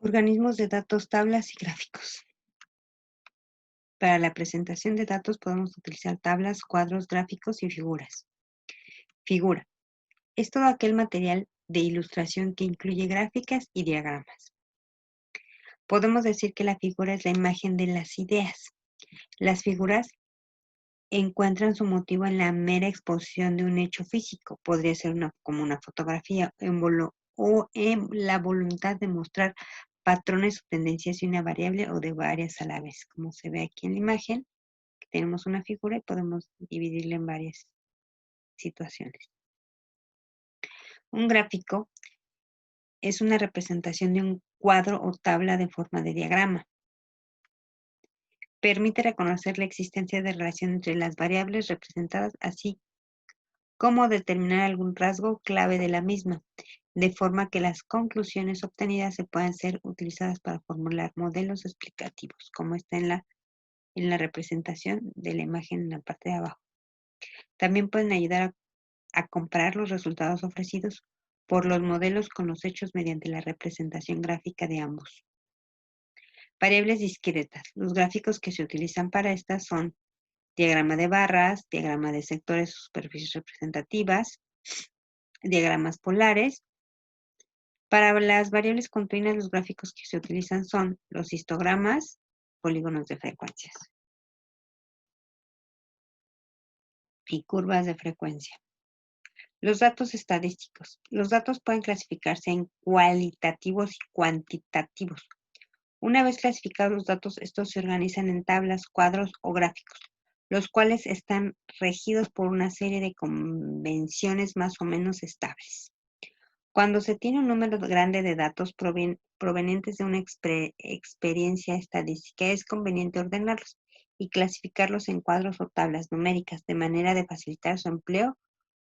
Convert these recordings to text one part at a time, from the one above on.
Organismos de datos, tablas y gráficos. Para la presentación de datos podemos utilizar tablas, cuadros, gráficos y figuras. Figura. Es todo aquel material de ilustración que incluye gráficas y diagramas. Podemos decir que la figura es la imagen de las ideas. Las figuras encuentran su motivo en la mera exposición de un hecho físico. Podría ser como una fotografía o en la voluntad de mostrar patrones o tendencias de una variable o de varias a la vez. Como se ve aquí en la imagen, que tenemos una figura y podemos dividirla en varias situaciones. Un gráfico es una representación de un cuadro o tabla de forma de diagrama. Permite reconocer la existencia de relación entre las variables representadas, así como determinar algún rasgo clave de la misma, de forma que las conclusiones obtenidas se puedan ser utilizadas para formular modelos explicativos, como está en la representación de la imagen en la parte de abajo. También pueden ayudar a comparar los resultados ofrecidos por los modelos con los hechos mediante la representación gráfica de ambos. Variables discretas. Los gráficos que se utilizan para estas son diagrama de barras, diagrama de sectores o superficies representativas, diagramas polares. Para las variables continuas, los gráficos que se utilizan son los histogramas, polígonos de frecuencias y curvas de frecuencia. Los datos estadísticos. Los datos pueden clasificarse en cualitativos y cuantitativos. Una vez clasificados los datos, estos se organizan en tablas, cuadros o gráficos, los cuales están regidos por una serie de convenciones más o menos estables. Cuando se tiene un número grande de datos provenientes de una experiencia estadística, es conveniente ordenarlos y clasificarlos en cuadros o tablas numéricas, de manera de facilitar su empleo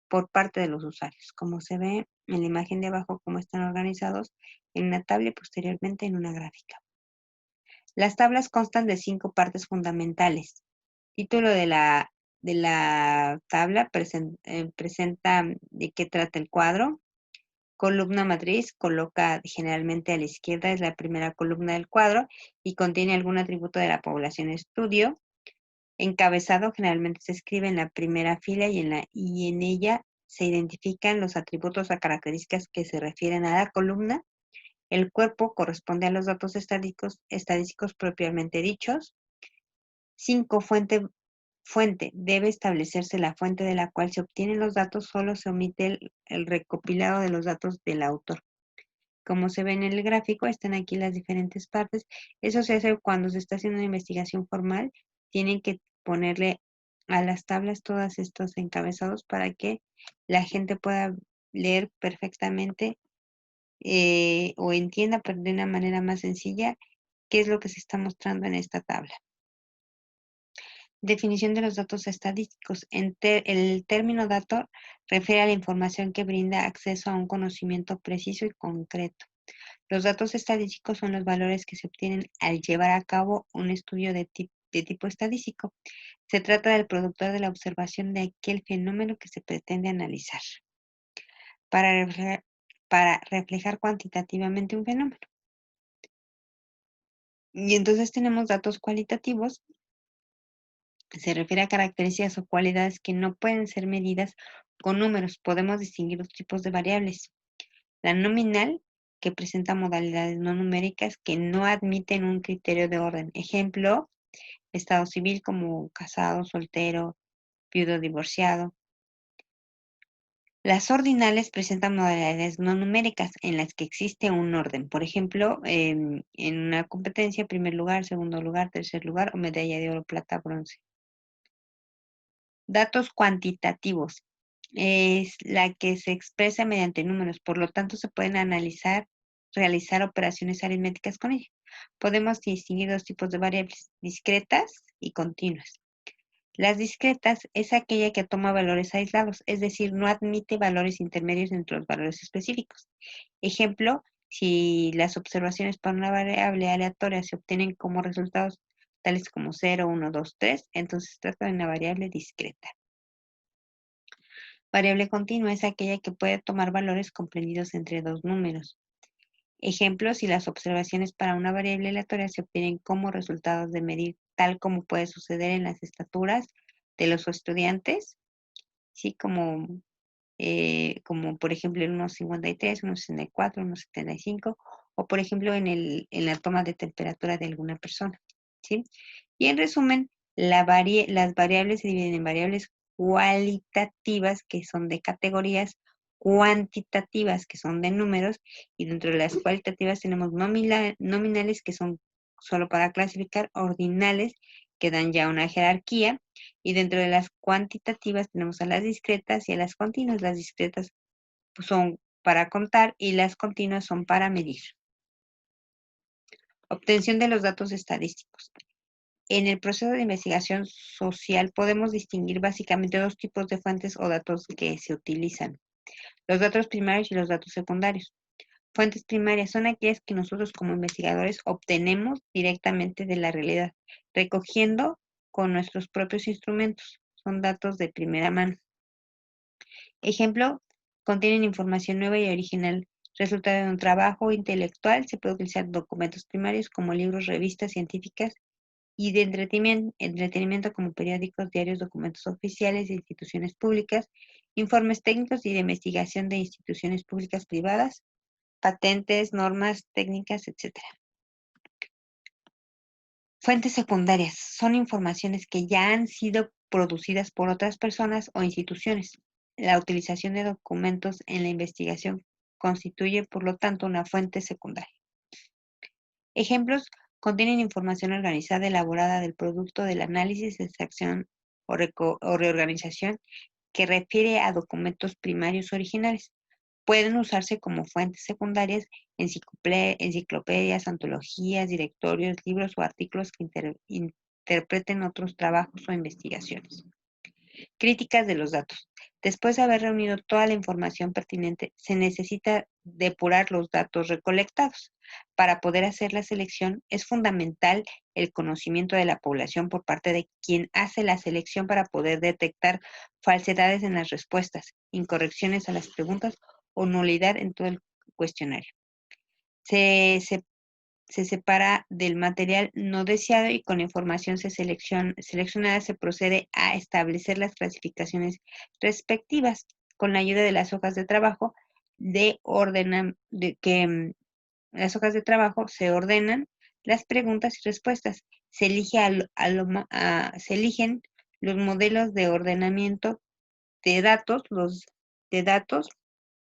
por parte de los usuarios, como se ve en la imagen de abajo, cómo están organizados en una tabla y posteriormente en una gráfica. Las tablas constan de 5 partes fundamentales. Título de la tabla presenta de qué trata el cuadro. Columna matriz coloca generalmente a la izquierda, es la primera columna del cuadro y contiene algún atributo de la población estudio. Encabezado generalmente se escribe en la primera fila y en ella se identifican los atributos o características que se refieren a la columna. El cuerpo corresponde a los datos estadísticos propiamente dichos. 5. Fuente. Debe establecerse la fuente de la cual se obtienen los datos, solo se omite el recopilado de los datos del autor. Como se ve en el gráfico, están aquí las diferentes partes. Eso se hace cuando se está haciendo una investigación formal. Tienen que ponerle a las tablas todos estos encabezados para que la gente pueda leer perfectamente o entienda de una manera más sencilla qué es lo que se está mostrando en esta tabla. Definición de los datos estadísticos. El término dato refiere a la información que brinda acceso a un conocimiento preciso y concreto. Los datos estadísticos son los valores que se obtienen al llevar a cabo un estudio de tipo estadístico. Se trata del producto de la observación de aquel fenómeno que se pretende analizar para reflejar cuantitativamente un fenómeno. Y entonces tenemos datos cualitativos. Se refiere a características o cualidades que no pueden ser medidas con números. Podemos distinguir dos tipos de variables. La nominal, que presenta modalidades no numéricas que no admiten un criterio de orden. Ejemplo, estado civil como casado, soltero, viudo, divorciado. Las ordinales presentan modalidades no numéricas en las que existe un orden. Por ejemplo, en una competencia, primer lugar, segundo lugar, tercer lugar o medalla de oro, plata, bronce. Datos cuantitativos. Es la que se expresa mediante números, por lo tanto se pueden realizar operaciones aritméticas con ella. Podemos distinguir dos tipos de variables, discretas y continuas. Las discretas es aquella que toma valores aislados, es decir, no admite valores intermedios entre los valores específicos. Ejemplo, si las observaciones para una variable aleatoria se obtienen como resultados tales como 0, 1, 2, 3, entonces se trata de una variable discreta. Variable continua es aquella que puede tomar valores comprendidos entre dos números. Ejemplos: si las observaciones para una variable aleatoria se obtienen como resultados de medir, tal como puede suceder en las estaturas de los estudiantes, ¿sí? Como por ejemplo en 1,53, 1,64, 1,75, o por ejemplo en la toma de temperatura de alguna persona, ¿sí? Y en resumen, las variables se dividen en variables cualitativas, que son de categorías, cuantitativas, que son de números, y dentro de las cualitativas tenemos nominales, que son solo para clasificar, ordinales, que dan ya una jerarquía, y dentro de las cuantitativas tenemos a las discretas y a las continuas. Las discretas pues, son para contar y las continuas son para medir. Obtención de los datos estadísticos. En el proceso de investigación social podemos distinguir básicamente dos tipos de fuentes o datos que se utilizan: los datos primarios y los datos secundarios. Fuentes primarias son aquellas que nosotros como investigadores obtenemos directamente de la realidad, recogiendo con nuestros propios instrumentos. Son datos de primera mano. Ejemplo: contienen información nueva y original, resultado de un trabajo intelectual. Se puede utilizar documentos primarios como libros, revistas científicas, y de entretenimiento como periódicos, diarios, documentos oficiales de instituciones públicas, informes técnicos y de investigación de instituciones públicas privadas, patentes, normas técnicas, etc. Fuentes secundarias son informaciones que ya han sido producidas por otras personas o instituciones. La utilización de documentos en la investigación constituye, por lo tanto, una fuente secundaria. Ejemplos: contienen información organizada elaborada del producto del análisis, extracción o reorganización que refiere a documentos primarios originales. Pueden usarse como fuentes secundarias enciclopedias, antologías, directorios, libros o artículos que interpreten otros trabajos o investigaciones. Críticas de los datos. Después de haber reunido toda la información pertinente, se necesita depurar los datos recolectados. Para poder hacer la selección, es fundamental el conocimiento de la población por parte de quien hace la selección para poder detectar falsedades en las respuestas, incorrecciones a las preguntas o nulidad en todo el cuestionario. Se separa del material no deseado y con la información seleccionada se procede a establecer las clasificaciones respectivas. Con la ayuda de las hojas de trabajo las hojas de trabajo se ordenan las preguntas y respuestas. Se eligen los modelos de ordenamiento de datos,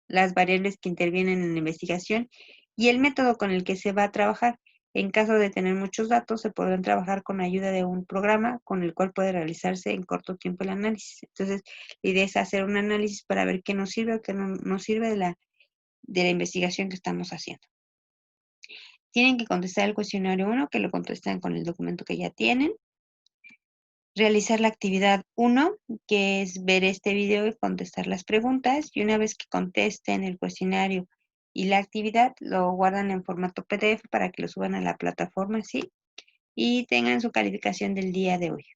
las variables que intervienen en la investigación y el método con el que se va a trabajar. En caso de tener muchos datos, se podrán trabajar con ayuda de un programa con el cual puede realizarse en corto tiempo el análisis. Entonces, la idea es hacer un análisis para ver qué nos sirve o qué no nos sirve de la investigación que estamos haciendo. Tienen que contestar el cuestionario 1, que lo contestan con el documento que ya tienen. Realizar la actividad 1, que es ver este video y contestar las preguntas. Y una vez que contesten el cuestionario y la actividad, lo guardan en formato PDF para que lo suban a la plataforma, ¿sí? Y tengan su calificación del día de hoy.